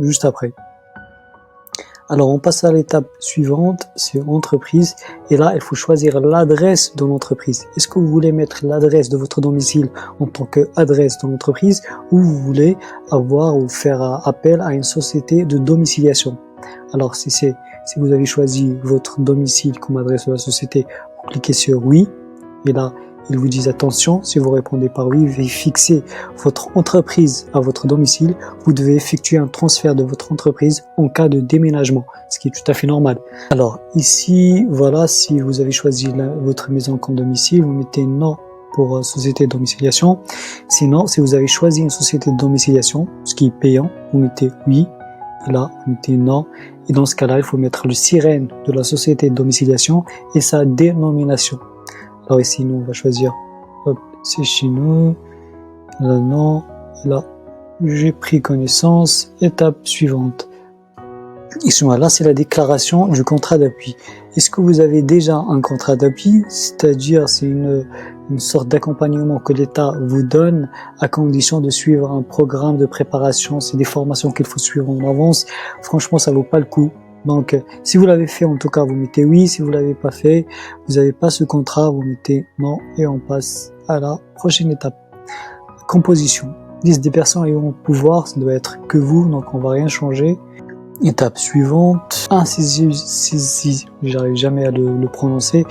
juste après. Alors on passe à l'étape suivante, c'est entreprise, et là il faut choisir l'adresse de l'entreprise. Est-ce que vous voulez mettre l'adresse de votre domicile en tant qu'adresse de l'entreprise, ou vous voulez avoir ou faire appel à une société de domiciliation? Alors si vous avez choisi votre domicile comme adresse de la société, vous cliquez sur oui, et là ils vous disent attention, si vous répondez par oui, veuillez fixer votre entreprise à votre domicile. Vous devez effectuer un transfert de votre entreprise en cas de déménagement, ce qui est tout à fait normal. Alors ici, voilà, si vous avez choisi votre maison comme domicile, vous mettez non pour société de domiciliation. Sinon, si vous avez choisi une société de domiciliation, ce qui est payant, vous mettez oui. Et là, vous mettez non. Et dans ce cas-là, il faut mettre le sirène de la société de domiciliation et sa dénomination. Alors ici, nous, on va choisir, hop, c'est chez nous, là, non, là, j'ai pris connaissance, étape suivante. Ici, là, c'est la déclaration du contrat d'appui. Est-ce que vous avez déjà un contrat d'appui? C'est-à-dire, c'est une sorte d'accompagnement que l'État vous donne à condition de suivre un programme de préparation. C'est des formations qu'il faut suivre en avance. Franchement, ça vaut pas le coup. Donc, si vous l'avez fait, en tout cas, vous mettez oui. Si vous l'avez pas fait, vous n'avez pas ce contrat, vous mettez non. Et on passe à la prochaine étape. Composition. Liste des personnes ayant le pouvoir, ça doit être que vous, donc on va rien changer. Étape suivante. J'arrive jamais à le prononcer.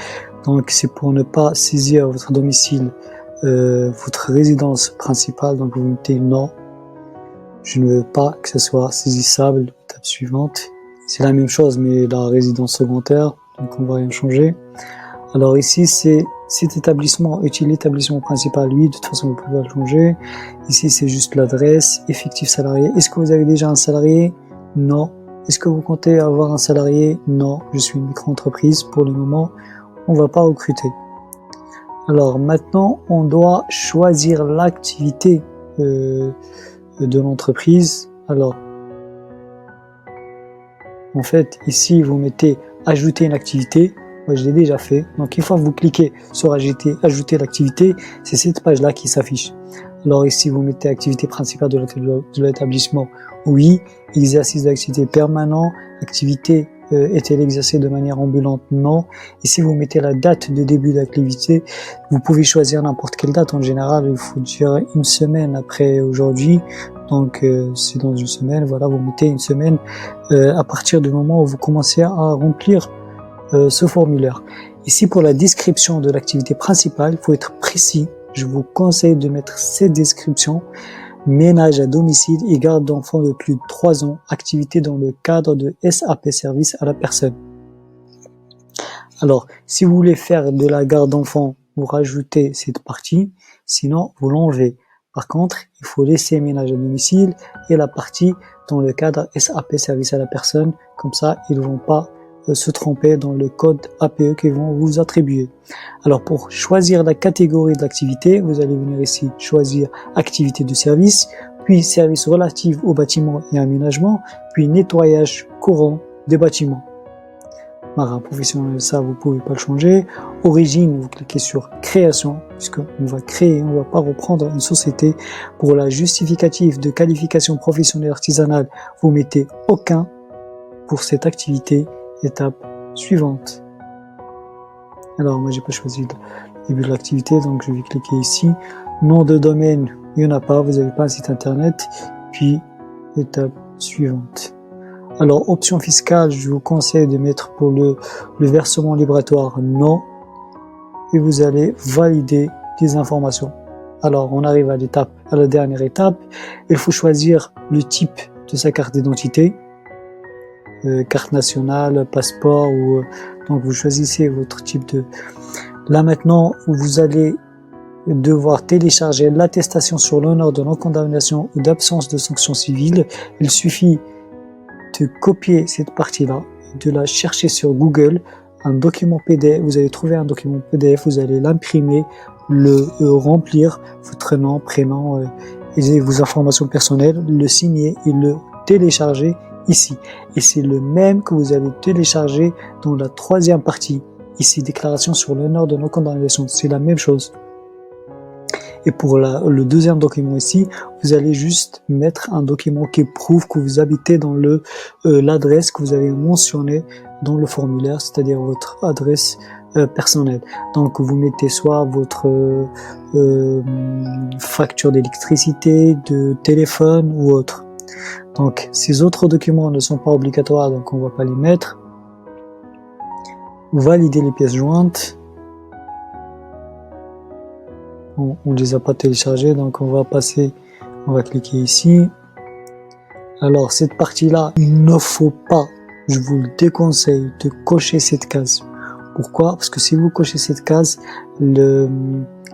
Donc, c'est pour ne pas saisir votre domicile, votre résidence principale. Donc, vous mettez non. Je ne veux pas que ce soit saisissable. Étape suivante. C'est la même chose, mais la résidence secondaire, donc on va rien changer. Alors ici, c'est cet établissement est-il l'établissement principal? Oui, de toute façon, vous pouvez pas le changer. Ici, c'est juste l'adresse, effectif salarié. Est-ce que vous avez déjà un salarié? Non. Est-ce que vous comptez avoir un salarié? Non. Je suis une micro-entreprise. Pour le moment, on va pas recruter. Alors maintenant, on doit choisir l'activité de l'entreprise. Alors, en fait, ici, vous mettez ajouter une activité. Moi, je l'ai déjà fait. Donc, une fois que vous cliquez sur ajouter l'activité, c'est cette page-là qui s'affiche. Alors ici, vous mettez activité principale de l'établissement. Oui. Exercice d'activité permanent. Activité est-elle exercée de manière ambulante? Non. Ici, vous mettez la date de début d'activité. Vous pouvez choisir n'importe quelle date. En général, il faut dire une semaine après aujourd'hui. Donc, c'est dans une semaine. Voilà, vous mettez une semaine à partir du moment où vous commencez à remplir ce formulaire. Ici, pour la description de l'activité principale, il faut être précis. Je vous conseille de mettre cette description. Ménage à domicile et garde d'enfants de plus de 3 ans, activité dans le cadre de SAP service à la personne. Alors, si vous voulez faire de la garde d'enfants, vous rajoutez cette partie, sinon vous l'enlevez. Par contre, il faut laisser ménage à domicile et la partie dans le cadre SAP service à la personne, comme ça ils ne vont pas se tromper dans le code APE qu'ils vont vous attribuer. Alors pour choisir la catégorie de l'activité, vous allez venir ici choisir activité de service, puis service relatif aux bâtiments et aménagements, puis nettoyage courant des bâtiments. Marin professionnel, ça vous pouvez pas le changer. Origine, vous cliquez sur création, puisqu'on va créer, on va pas reprendre une société. Pour la justificative de qualification professionnelle artisanale, vous mettez aucun pour cette activité. Étape suivante. Alors moi j'ai pas choisi le début de l'activité, donc je vais cliquer ici. Nom de domaine, il n'y en a pas, vous n'avez pas un site internet. Puis étape suivante. Alors option fiscale, je vous conseille de mettre pour le versement libératoire non. Et vous allez valider les informations. Alors on arrive à la dernière étape. Il faut choisir le type de sa carte d'identité. Carte nationale, passeport, donc vous choisissez votre type de... Là maintenant, vous allez devoir télécharger l'attestation sur l'honneur de non-condamnation ou d'absence de sanctions civiles. Il suffit de copier cette partie-là, de la chercher sur Google, un document PDF, vous allez trouver un document PDF, vous allez l'imprimer, le remplir, votre nom, prénom et vos informations personnelles, le signer et le télécharger ici. Et c'est le même que vous allez télécharger dans la troisième partie. Ici, déclaration sur l'honneur de non-condamnation. C'est la même chose. Et pour le deuxième document ici, vous allez juste mettre un document qui prouve que vous habitez dans l'adresse que vous avez mentionnée dans le formulaire, c'est-à-dire votre adresse personnelle. Donc vous mettez soit votre facture d'électricité, de téléphone ou autre. Donc ces autres documents ne sont pas obligatoires, donc on ne va pas les mettre. Valider les pièces jointes. On ne les a pas téléchargées, donc on va cliquer ici. Alors cette partie-là, il ne faut pas, je vous le déconseille, de cocher cette case. Pourquoi? Parce que si vous cochez cette case,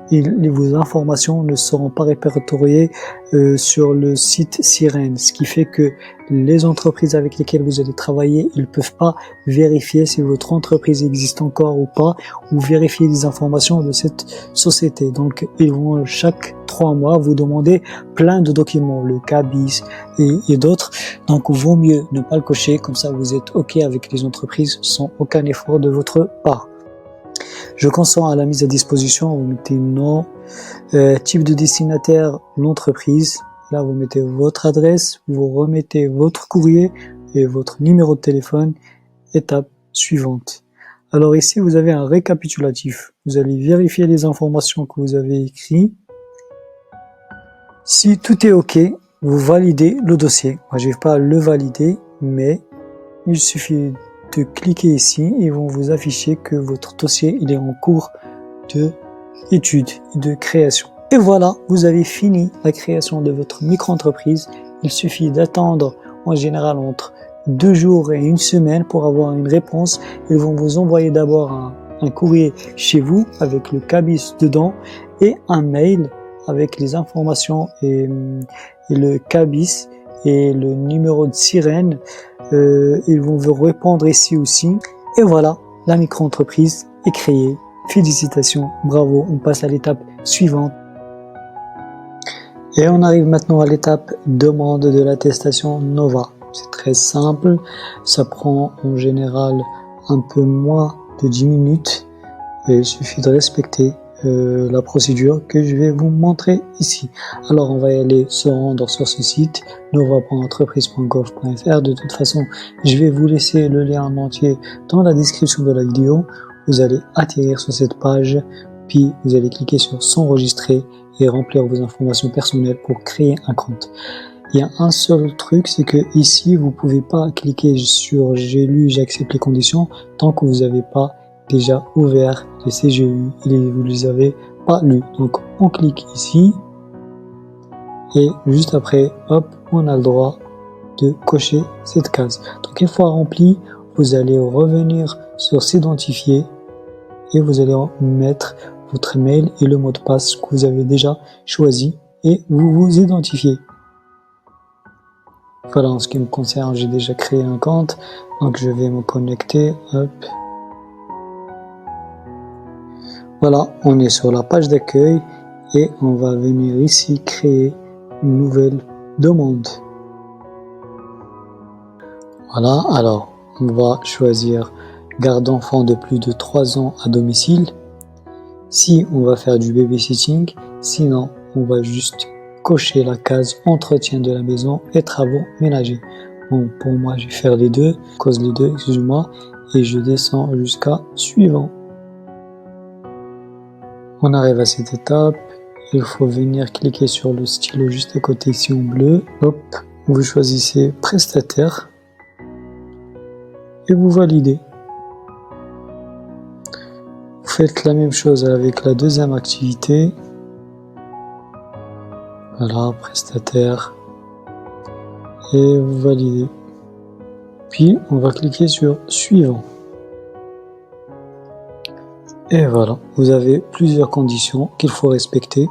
vos informations ne seront pas répertoriées sur le site Sirène, ce qui fait que les entreprises avec lesquelles vous allez travailler, ils ne peuvent pas vérifier si votre entreprise existe encore ou pas, ou vérifier les informations de cette société. Donc ils vont chaque 3 mois vous demander plein de documents, le CABIS et d'autres. Donc vaut mieux ne pas le cocher, comme ça vous êtes OK avec les entreprises sans aucun effort de votre part. Je consens à la mise à disposition, vous mettez non, type de destinataire, l'entreprise. Là, vous mettez votre adresse, vous remettez votre courrier et votre numéro de téléphone. Étape suivante. Alors ici, vous avez un récapitulatif. Vous allez vérifier les informations que vous avez écrites. Si tout est OK, vous validez le dossier. Moi, je ne vais pas le valider, mais il suffit de cliquer ici. Ils vont vous afficher que votre dossier il est en cours de étude et de création. Et voilà, vous avez fini la création de votre micro-entreprise. Il suffit d'attendre en général entre 2 jours et 1 semaine pour avoir une réponse. Ils vont vous envoyer d'abord un courrier chez vous avec le CABIS dedans et un mail avec les informations et le CABIS et le numéro de Sirène. Ils vont vous répondre ici aussi. Et voilà, la micro-entreprise est créée. Félicitations, bravo, on passe à l'étape suivante. Et on arrive maintenant à l'étape demande de l'attestation Nova. C'est très simple, ça prend en général un peu moins de 10 minutes et il suffit de respecter la procédure que je vais vous montrer ici. Alors on va y aller se rendre sur ce site nova.entreprise.gov.fr. De toute façon, je vais vous laisser le lien en entier dans la description de la vidéo. Vous allez atterrir sur cette page, puis vous allez cliquer sur s'enregistrer et remplir vos informations personnelles pour créer un compte. Il y a un seul truc, c'est que ici vous pouvez pas cliquer sur j'ai lu, j'accepte les conditions tant que vous n'avez pas déjà ouvert les CGU et vous les avez pas lus. Donc on clique ici et juste après, hop, on a le droit de cocher cette case. Donc une fois rempli, vous allez revenir sur s'identifier et vous allez mettre votre email et le mot de passe que vous avez déjà choisi et vous vous identifiez. Voilà, en ce qui me concerne, j'ai déjà créé un compte, donc je vais me connecter, hop. Voilà, on est sur la page d'accueil et on va venir ici créer une nouvelle demande. Voilà, alors on va choisir garde d'enfants de plus de 3 ans à domicile. Si on va faire du babysitting, sinon on va juste cocher la case entretien de la maison et travaux ménagers. Bon, pour moi je vais faire les deux, cause les deux, excusez-moi, et je descends jusqu'à suivant. On arrive à cette étape, il faut venir cliquer sur le stylo juste à côté ici en bleu, hop, vous choisissez prestataire et vous validez. Vous faites la même chose avec la deuxième activité. Voilà, prestataire. Et vous validez. Puis, on va cliquer sur suivant. Et voilà, vous avez plusieurs conditions qu'il faut respecter.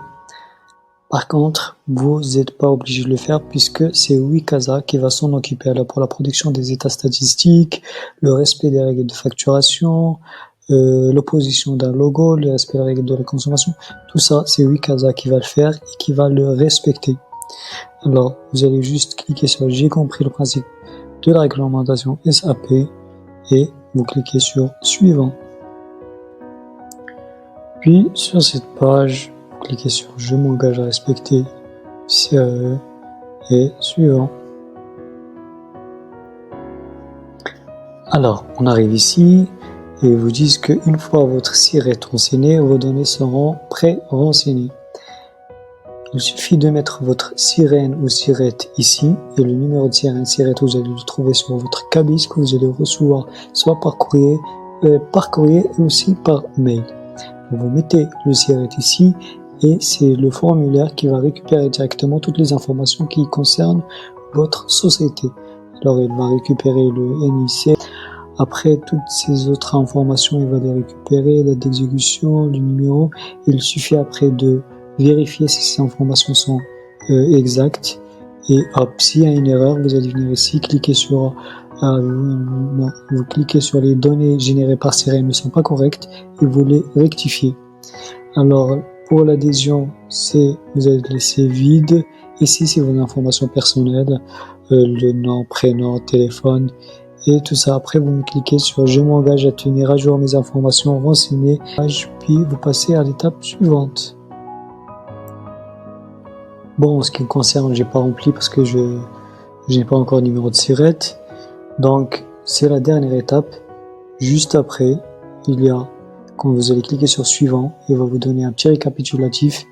Par contre, vous n'êtes pas obligé de le faire puisque c'est Wikasa qui va s'en occuper pour la production des états statistiques, le respect des règles de facturation, l'opposition d'un logo, le respect des règles de la consommation. Tout ça, c'est Wikasa qui va le faire et qui va le respecter. Alors, vous allez juste cliquer sur j'ai compris le principe de la réglementation SAP et vous cliquez sur suivant. Puis, sur cette page, vous cliquez sur « Je m'engage à respecter CAE » et suivant. Alors, on arrive ici et ils vous disent qu'une fois votre SIR est renseigné, vos données seront pré-renseignées. Il suffit de mettre votre sirène ou sirette ici et le numéro de sirène, sirette, vous allez le trouver sur votre cabis que vous allez recevoir soit par courrier et aussi par mail. Vous mettez le sirette ici et c'est le formulaire qui va récupérer directement toutes les informations qui concernent votre société. Alors il va récupérer le NIC. Après toutes ces autres informations, il va les récupérer, date d'exécution, le numéro. Il suffit après de vérifier si ces informations sont exactes. Et hop, s'il y a une erreur, vous allez venir ici, cliquer sur vous cliquez sur les données générées par Sirène ne sont pas correctes et vous les rectifiez. Alors pour l'adhésion, vous allez laisser vide. Ici, c'est vos informations personnelles, le nom, prénom, téléphone et tout ça. Après, vous me cliquez sur je m'engage à tenir à jour mes informations renseignées, puis vous passez à l'étape suivante. Bon, en ce qui me concerne, j'ai pas rempli parce que je n'ai pas encore de numéro de sirette. Donc, c'est la dernière étape. Juste après, quand vous allez cliquer sur suivant, il va vous donner un petit récapitulatif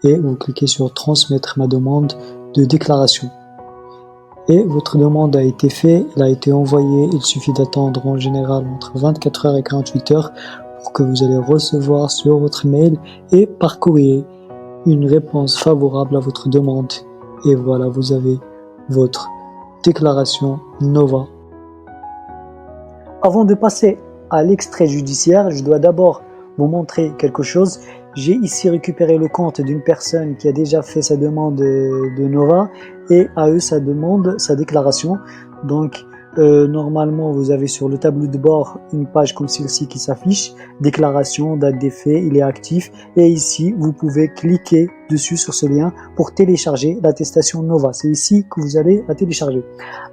et vous cliquez sur transmettre ma demande de déclaration. Et votre demande a été faite, elle a été envoyée, il suffit d'attendre en général entre 24 heures et 48 heures pour que vous allez recevoir sur votre mail et par courrier une réponse favorable à votre demande. Et voilà, vous avez votre déclaration Nova. Avant de passer à l'extrait judiciaire, je dois d'abord vous montrer quelque chose. J'ai ici récupéré le compte d'une personne qui a déjà fait sa demande de Nova et a eu sa déclaration. Donc, normalement, vous avez sur le tableau de bord une page comme celle-ci qui s'affiche, déclaration, date d'effet, il est actif. Et ici, vous pouvez cliquer dessus sur ce lien pour télécharger l'attestation Nova. C'est ici que vous allez la télécharger.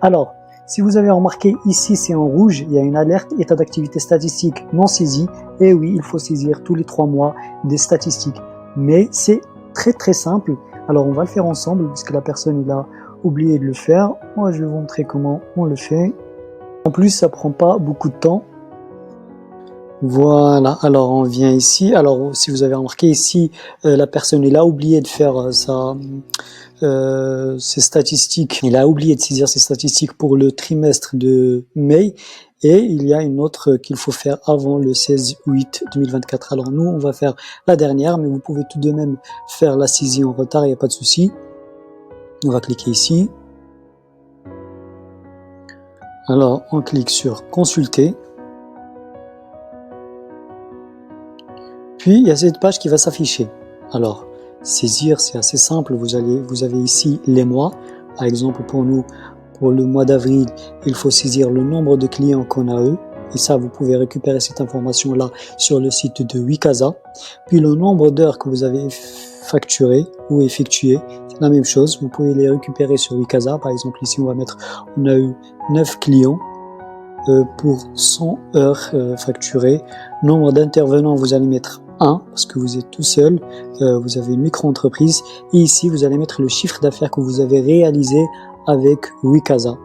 Alors, si vous avez remarqué, ici c'est en rouge, il y a une alerte état d'activité statistique non saisie. Et oui, il faut saisir tous les 3 mois des statistiques. Mais c'est très simple. Alors on va le faire ensemble puisque la personne il a oublié de le faire. Moi je vais vous montrer comment on le fait. En plus ça prend pas beaucoup de temps. Voilà, alors on vient ici. Alors si vous avez remarqué ici, la personne il a oublié de faire ses statistiques. Il a oublié de saisir ses statistiques pour le trimestre de mai et il y a une autre qu'il faut faire avant le 16/8/2024. Alors nous, on va faire la dernière, mais vous pouvez tout de même faire la saisie en retard, il n'y a pas de souci. On va cliquer ici. Alors, on clique sur consulter. Puis, il y a cette page qui va s'afficher. Alors, saisir, c'est assez simple. Vous avez ici les mois. Par exemple, pour nous, pour le mois d'avril, il faut saisir le nombre de clients qu'on a eu. Et ça, vous pouvez récupérer cette information-là sur le site de Wikasa. Puis le nombre d'heures que vous avez facturé ou effectué, c'est la même chose. Vous pouvez les récupérer sur Wikasa. Par exemple, ici, on a eu 9 clients pour 100 heures facturées. Nombre d'intervenants, vous allez mettre 1 parce que vous êtes tout seul, vous avez une micro-entreprise et ici vous allez mettre le chiffre d'affaires que vous avez réalisé avec Wikasa.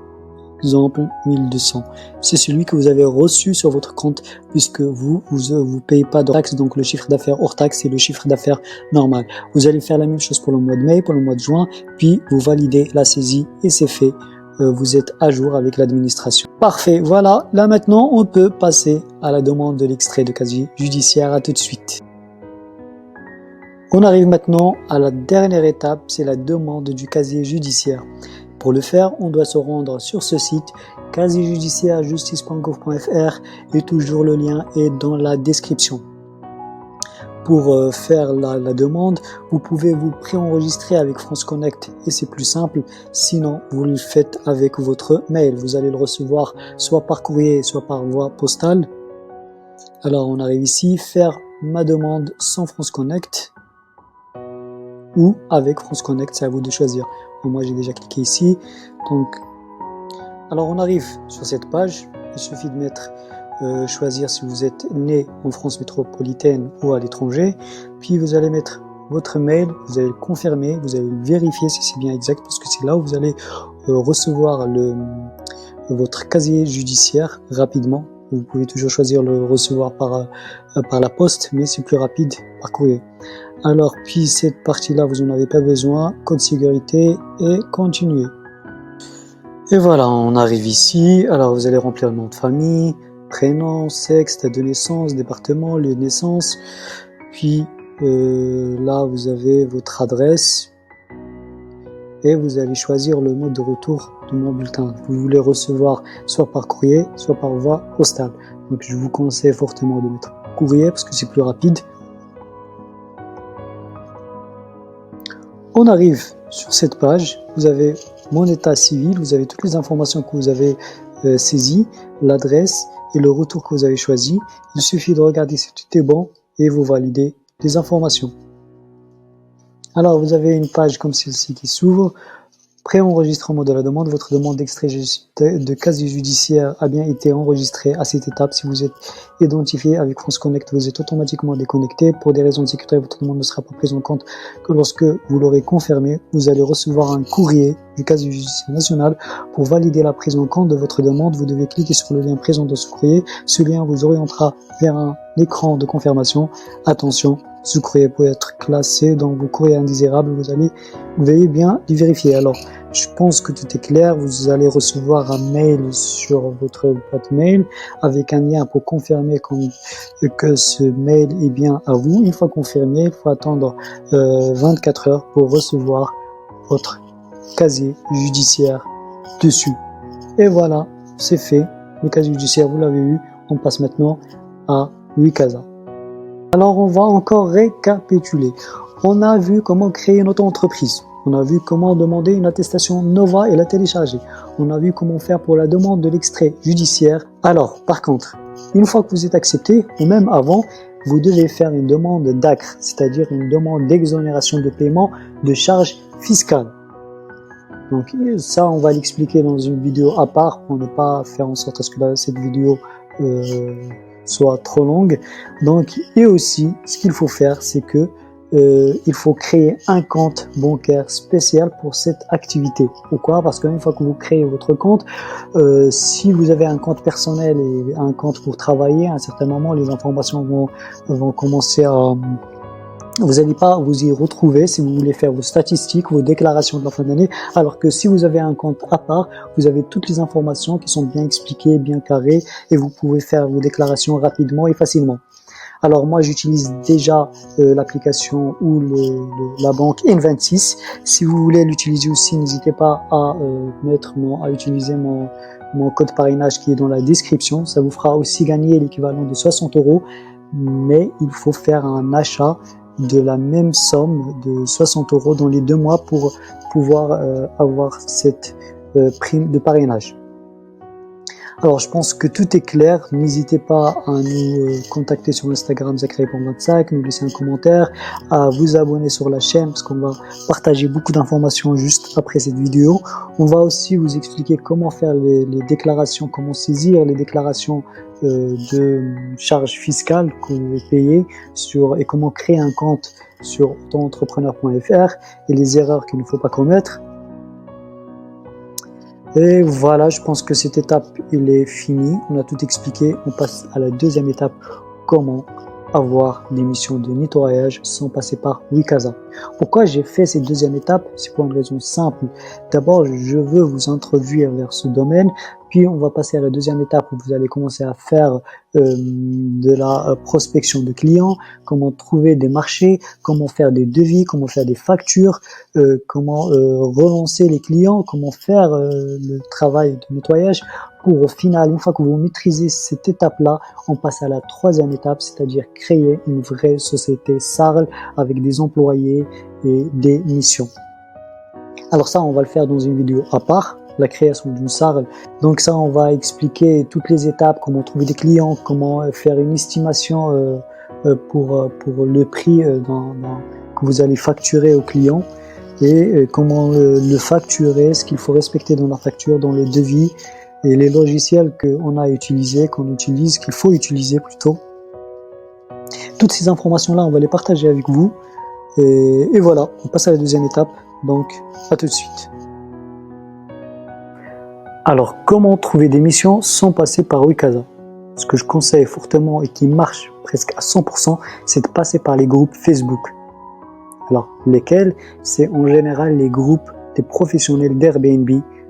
Exemple 1200. C'est celui que vous avez reçu sur votre compte puisque vous payez pas de taxes, donc le chiffre d'affaires hors taxe c'est le chiffre d'affaires normal. Vous allez faire la même chose pour le mois de mai, pour le mois de juin, puis vous validez la saisie et c'est fait. Vous êtes à jour avec l'administration. Parfait, voilà, là maintenant on peut passer à la demande de l'extrait de casier judiciaire. À tout de suite. On arrive maintenant à la dernière étape, c'est la demande du casier judiciaire. Pour le faire, on doit se rendre sur ce site casierjudiciairejustice.gouv.fr et toujours le lien est dans la description. Pour faire la demande, vous pouvez vous préenregistrer avec France Connect et c'est plus simple. Sinon, vous le faites avec votre mail. Vous allez le recevoir soit par courrier, soit par voie postale. Alors, on arrive ici, faire ma demande sans France Connect ou avec France Connect, c'est à vous de choisir. Bon, moi, j'ai déjà cliqué ici. Donc, alors on arrive sur cette page. Il suffit de mettre choisir si vous êtes né en France métropolitaine ou à l'étranger, puis vous allez mettre votre mail, vous allez le confirmer, vous allez vérifier si c'est bien exact, parce que c'est là où vous allez recevoir votre casier judiciaire rapidement. Vous pouvez toujours choisir le recevoir par la poste, mais c'est plus rapide par courrier. Alors, puis cette partie-là, vous n'en avez pas besoin, code sécurité et continuer. Et voilà, on arrive ici. Alors, vous allez remplir le nom de famille, prénom, sexe, date de naissance, département, lieu de naissance. Puis là, vous avez votre adresse et vous allez choisir le mode de retour de mon bulletin. Vous voulez recevoir soit par courrier, soit par voie postale. Donc, je vous conseille fortement de mettre courrier parce que c'est plus rapide. On arrive sur cette page. Vous avez mon état civil, vous avez toutes les informations que vous avez saisies, l'adresse et le retour que vous avez choisi. Il suffit de regarder si tout est bon et vous validez les informations. Alors, vous avez une page comme celle-ci qui s'ouvre. Pré-enregistrement de la demande. Votre demande d'extrait de casier judiciaire a bien été enregistrée à cette étape. Si vous êtes identifié avec France Connect, vous êtes automatiquement déconnecté. Pour des raisons de sécurité, votre demande ne sera pas prise en compte que lorsque vous l'aurez confirmé. Vous allez recevoir un courrier du casier judiciaire national. Pour valider la prise en compte de votre demande, vous devez cliquer sur le lien présent dans ce courrier. Ce lien vous orientera vers un écran de confirmation. Attention, ce courrier peut être classé dans vos courriers indésirables. Veuillez bien y vérifier. Alors, je pense que tout est clair. Vous allez recevoir un mail sur votre boîte mail avec un lien pour confirmer que ce mail est bien à vous. Une fois confirmé, il faut attendre 24 heures pour recevoir votre casier judiciaire dessus. Et voilà, c'est fait. Le casier judiciaire, vous l'avez eu. On passe maintenant à Wikaza. Alors, on va encore récapituler. On a vu comment créer notre entreprise. On a vu comment demander une attestation Nova et la télécharger. On a vu comment faire pour la demande de l'extrait judiciaire. Alors, par contre, une fois que vous êtes accepté, ou même avant, vous devez faire une demande d'ACRE, c'est-à-dire une demande d'exonération de paiement de charges fiscales. Donc ça, on va l'expliquer dans une vidéo à part pour ne pas faire en sorte à ce que cette vidéo soit trop longue. Donc, et aussi, ce qu'il faut faire, c'est que il faut créer un compte bancaire spécial pour cette activité. Pourquoi? Parce qu'une fois que vous créez votre compte, si vous avez un compte personnel et un compte pour travailler, à un certain moment, les informations vont commencer à... Vous n'allez pas vous y retrouver si vous voulez faire vos statistiques, vos déclarations de la fin d'année, alors que si vous avez un compte à part, vous avez toutes les informations qui sont bien expliquées, bien carrées, et vous pouvez faire vos déclarations rapidement et facilement. Alors moi, j'utilise déjà l'application ou la banque N26. Si vous voulez l'utiliser aussi, n'hésitez pas à utiliser mon code parrainage qui est dans la description. Ça vous fera aussi gagner l'équivalent de 60 €, mais il faut faire un achat de la même somme de 60 € dans les 2 mois pour pouvoir avoir cette prime de parrainage. Alors, je pense que tout est clair. N'hésitez pas à nous contacter sur Instagram Zachary.25, nous laisser un commentaire, à vous abonner sur la chaîne parce qu'on va partager beaucoup d'informations juste après cette vidéo. On va aussi vous expliquer comment faire les déclarations, comment saisir les déclarations de charges fiscales que vous devez payer et comment créer un compte sur auto-entrepreneur.fr et les erreurs qu'il ne faut pas commettre. Et voilà, je pense que cette étape, elle est finie. On a tout expliqué. On passe à la deuxième étape. Comment avoir des missions de nettoyage sans passer par Wikaza. Pourquoi j'ai fait cette deuxième étape? C'est pour une raison simple. D'abord, je veux vous introduire vers ce domaine. Puis, on va passer à la deuxième étape où vous allez commencer à faire de la prospection de clients, comment trouver des marchés, comment faire des devis, comment faire des factures, comment relancer les clients, comment faire le travail de nettoyage pour au final, une fois que vous maîtrisez cette étape-là, on passe à la troisième étape, c'est-à-dire créer une vraie société SARL avec des employés et des missions. Alors ça, on va le faire dans une vidéo à part, la création d'une SARL. Donc ça, on va expliquer toutes les étapes, comment trouver des clients, comment faire une estimation pour le prix que vous allez facturer aux clients et comment le facturer, ce qu'il faut respecter dans la facture, dans le devis et les logiciels qu'on a utilisés, qu'on utilise, qu'il faut utiliser plutôt. Toutes ces informations-là, on va les partager avec vous. Et voilà, on passe à la deuxième étape, donc à tout de suite. Alors, comment trouver des missions sans passer par Wikasa? Ce que je conseille fortement et qui marche presque à 100%, c'est de passer par les groupes Facebook. Alors, lesquels? C'est en général les groupes des professionnels d'Airbnb,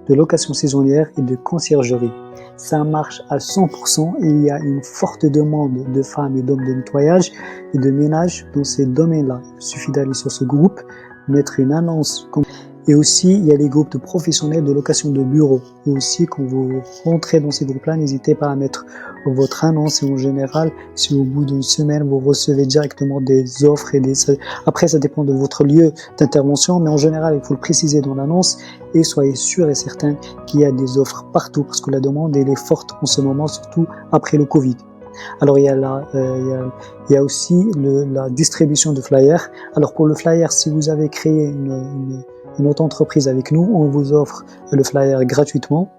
de location saisonnière et de conciergerie. Ça marche à 100% et il y a une forte demande de femmes et d'hommes de nettoyage et de ménage dans ces domaines-là. Il suffit d'aller sur ce groupe, mettre une annonce. Et aussi, il y a les groupes de professionnels de location de bureaux. Et aussi, quand vous rentrez dans ces groupes-là, n'hésitez pas à mettre votre annonce. Et en général, si au bout d'une semaine, vous recevez directement des offres et après, ça dépend de votre lieu d'intervention, mais en général, il faut le préciser dans l'annonce et soyez sûr et certain qu'il y a des offres partout parce que la demande, elle est forte en ce moment, surtout après le Covid. Alors, il y a aussi la distribution de flyers. Alors, pour le flyer, si vous avez créé une autre entreprise avec nous, on vous offre le flyer gratuitement.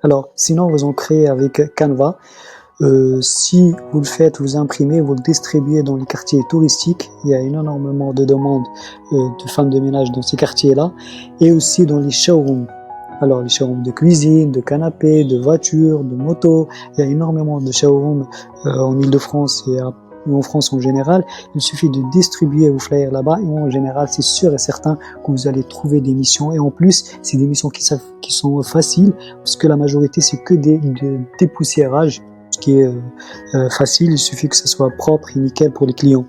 Alors, sinon, vous en créez avec Canva. Si vous le faites, vous imprimez, vous le distribuez dans les quartiers touristiques. Il y a énormément de demandes de femmes de ménage dans ces quartiers-là. Et aussi dans les showrooms. Alors, les showrooms de cuisine, de canapés, de voitures, de motos. Il y a énormément de showrooms en Île-de-France et en France en général. Il suffit de distribuer vos flyers là-bas et en général, c'est sûr et certain que vous allez trouver des missions. Et en plus, c'est des missions qui sont faciles parce que la majorité, c'est que des dépoussiérages, ce qui est facile. Il suffit que ça soit propre et nickel pour les clients.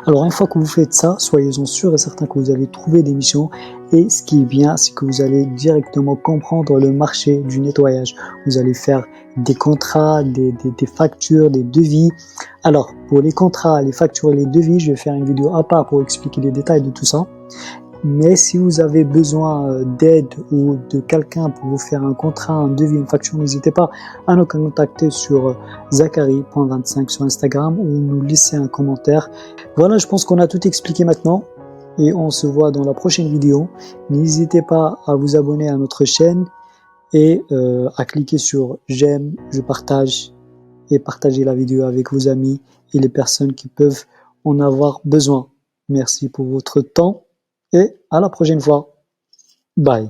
Alors une fois que vous faites ça, soyez-en sûrs et certains que vous allez trouver des missions et ce qui est bien, c'est que vous allez directement comprendre le marché du nettoyage. Vous allez faire des contrats, des factures, des devis. Alors pour les contrats, les factures et les devis, je vais faire une vidéo à part pour expliquer les détails de tout ça. Mais si vous avez besoin d'aide ou de quelqu'un pour vous faire un contrat, un devis, une facture, n'hésitez pas à nous contacter sur zachary.25 sur Instagram ou nous laisser un commentaire. Voilà, je pense qu'on a tout expliqué maintenant et on se voit dans la prochaine vidéo. N'hésitez pas à vous abonner à notre chaîne et à cliquer sur j'aime, je partage et partager la vidéo avec vos amis et les personnes qui peuvent en avoir besoin. Merci pour votre temps. Et à la prochaine fois. Bye.